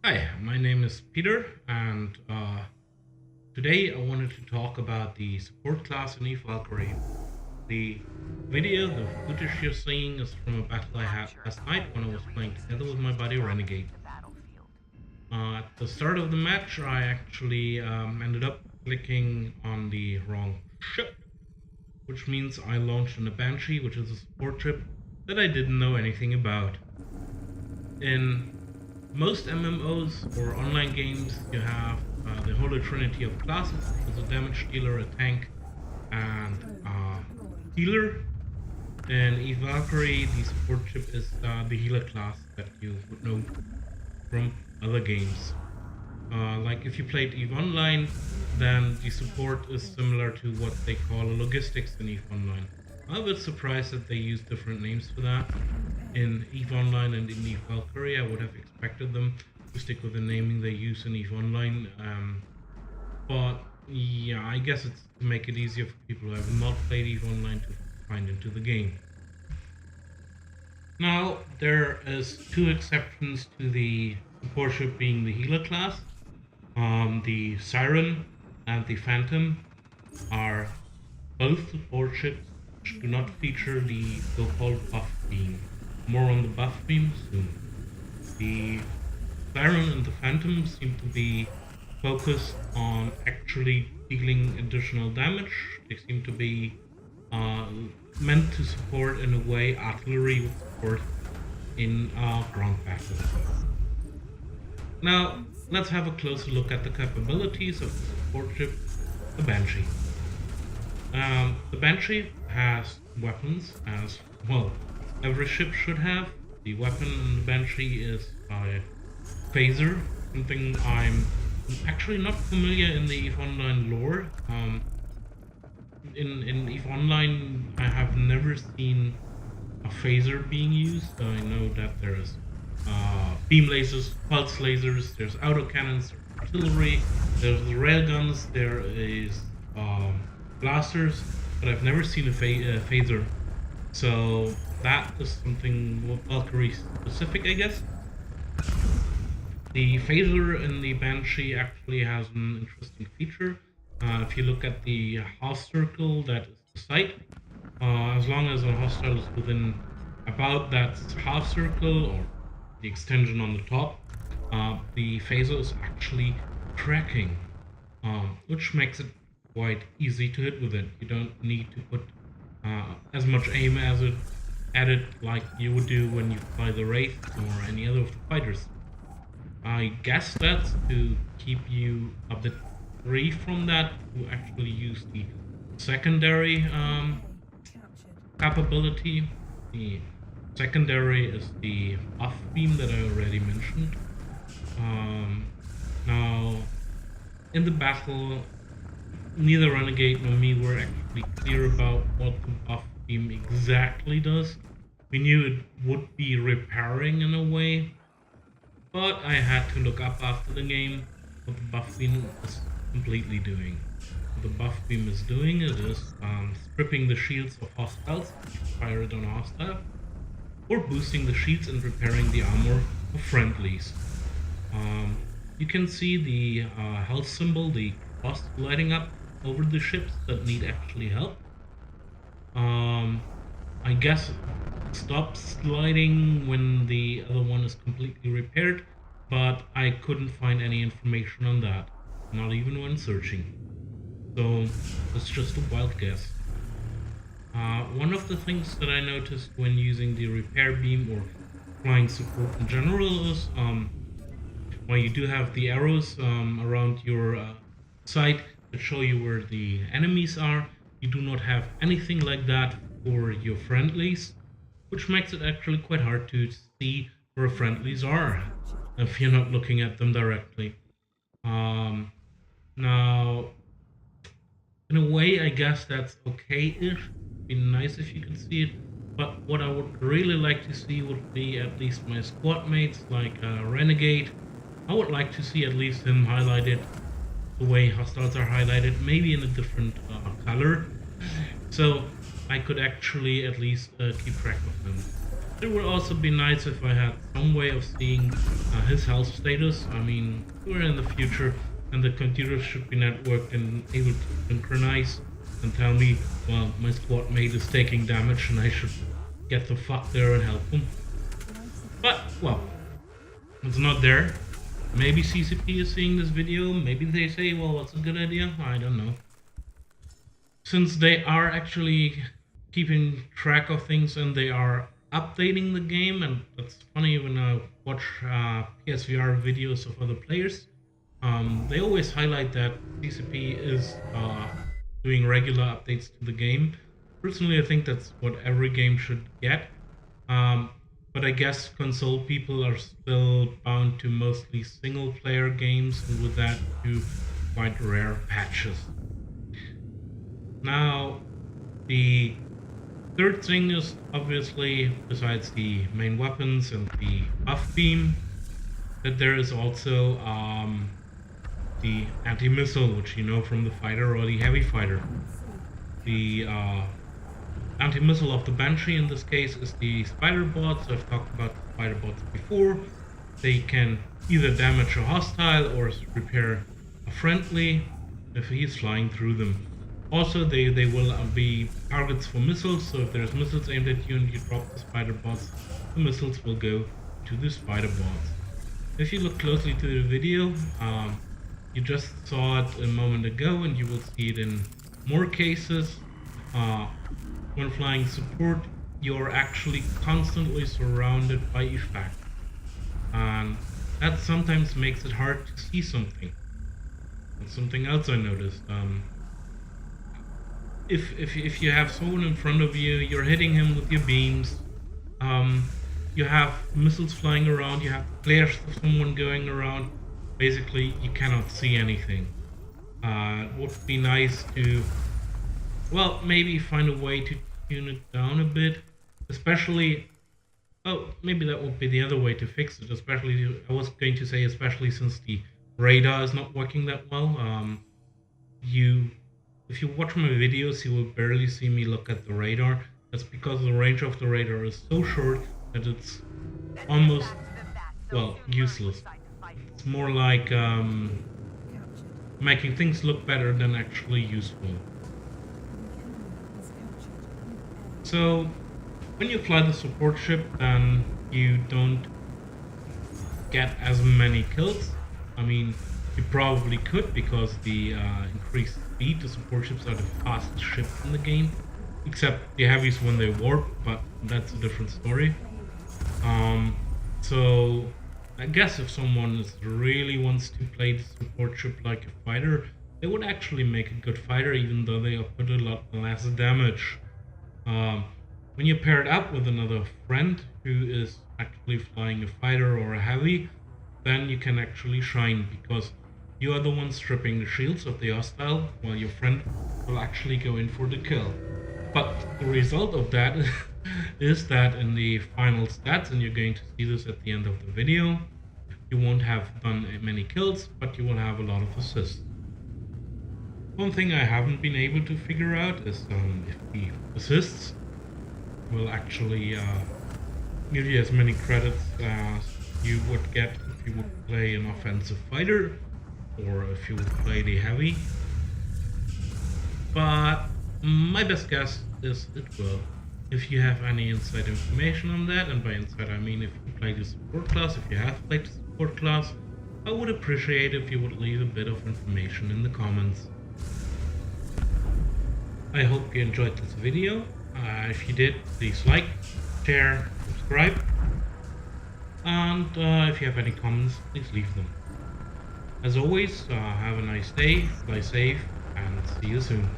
Hi, my name is Peter, and today I wanted to talk about the support class in Valkyrie. The the footage you're seeing is from a battle I had last night when I was playing together with my buddy Renegade. At the start of the match, I actually ended up clicking on the wrong ship, which means I launched on a Banshee, which is a support ship that I didn't know anything about. In most MMOs or online games, you have the holy trinity of classes: there's a damage dealer, a tank, and a healer. In Valkyrie, the support ship is the healer class that you would know from other games. Like if you played EVE Online, then the support is similar to what they call logistics in EVE Online. I'm a bit surprised that they use different names for that. In EVE Online and in EVE Valkyrie, I would have expected them to stick with the naming they use in EVE Online. But yeah, I guess it's to make it easier for people who have not played EVE Online to find into the game. Now, there is two exceptions to the support ship being the healer class. The Siren and the Phantom are both support ships which do not feature the so-called buff beam. More on the buff beam soon. The Siren and the Phantom seem to be focused on actually dealing additional damage. They seem to be meant to support in a way artillery would support in ground battle. Now, let's have a closer look at the capabilities of the support ship, the Banshee. The Banshee has weapons, as well every ship should have. The weapon in the Banshee is a phaser, something I'm actually not familiar in the EVE Online lore. In EVE Online, I have never seen a phaser being used. I know that there's beam lasers, pulse lasers, there's autocannons, there's artillery, there's railguns, there is blasters, but I've never seen a phaser. So that is something Valkyrie specific, I guess. The phaser in the Banshee actually has an interesting feature. If you look at the half circle that is the sight, as long as a hostile is within about that half circle or the extension on the top, the phaser is actually tracking, which makes it quite easy to hit with it. You don't need to put as much aim as it at it like you would do when you fly the Wraith or any other of the fighters. I guess that's to keep you a bit free from that, to actually use the secondary capability. The secondary is the buff beam that I already mentioned. Now, in the battle, neither Renegade nor me were actually clear about what the buff beam exactly does. We knew it would be repairing in a way, but I had to look up after the game what the buff beam is completely doing. What the buff beam is doing, it is stripping the shields of hostiles, fire it on a hostile, or boosting the shields and repairing the armor of friendlies. You can see the health symbol, the cross lighting up over the ships that need actually help. I guess it stops lighting when the other one is completely repaired, but I couldn't find any information on that, not even when searching. So it's just a wild guess. One of the things that I noticed when using the repair beam or flying support in general is while you do have the arrows around your sight that show you where the enemies are, you do not have anything like that for your friendlies, which makes it actually quite hard to see where friendlies are if you're not looking at them directly. Now, in a way, I guess that's okay-ish. Be nice if you could see it. But what I would really like to see would be at least my squad mates, like Renegade. I would like to see at least him highlighted the way hostiles are highlighted, maybe in a different color, so I could actually at least keep track of them. It would also be nice if I had some way of seeing his health status. I mean, we're in the future and the computers should be networked and able to synchronize and tell me, well, my squad mate is taking damage and I should get the fuck there and help him. But, well, it's not there. Maybe CCP is seeing this video, maybe they say, well, that's a good idea, I don't know. Since they are actually keeping track of things and they are updating the game, and that's funny when I watch PSVR videos of other players, they always highlight that CCP is doing regular updates to the game. Personally, I think that's what every game should get. But I guess console people are still bound to mostly single-player games, and with that to quite rare patches. Now, the third thing is obviously, besides the main weapons and the buff beam, that there is also the anti-missile, which you know from the fighter or the heavy fighter. The anti-missile of the Banshee in this case is the spider bots. I've talked about the spider bots before. They can either damage a hostile or repair a friendly if he's flying through them. Also, they will be targets for missiles, so if there's missiles aimed at you and you drop the spider bots, the missiles will go to the spider bots. If you look closely to the video, you just saw it a moment ago and you will see it in more cases. When flying support, you're actually constantly surrounded by effect, and that sometimes makes it hard to see something. That's something else I noticed. If you have someone in front of you, you're hitting him with your beams, you have missiles flying around, you have flares of someone going around, basically you cannot see anything. It would be nice to, well, maybe find a way to tune it down a bit, especially, oh, maybe that would be the other way to fix it, especially, I was going to say especially since the radar is not working that well. If you watch my videos, you will barely see me look at the radar. That's because the range of the radar is so short that it's almost, well, useless. It's more like making things look better than actually useful. So, when you fly the support ship, then you don't get as many kills. I mean, you probably could, because the increased speed, the support ships are the fastest ships in the game. Except the heavies when they warp, but that's a different story. So, I guess if someone really wants to play the support ship like a fighter, they would actually make a good fighter, even though they put a lot less damage. When you pair it up with another friend who is actually flying a fighter or a heavy, then you can actually shine, because you are the one stripping the shields of the hostile, while your friend will actually go in for the kill. But the result of that is that in the final stats, and you're going to see this at the end of the video, you won't have done many kills, but you will have a lot of assists. One thing I haven't been able to figure out is if the assists will actually give you as many credits as you would get if you would play an offensive fighter, or if you would play the heavy. But my best guess is it will. If you have any inside information on that, and by inside I mean if you play the support class, if you have played the support class, I would appreciate if you would leave a bit of information in the comments. I hope you enjoyed this video. If you did, please like, share, subscribe, and if you have any comments, please leave them. As always, have a nice day, fly safe, and see you soon.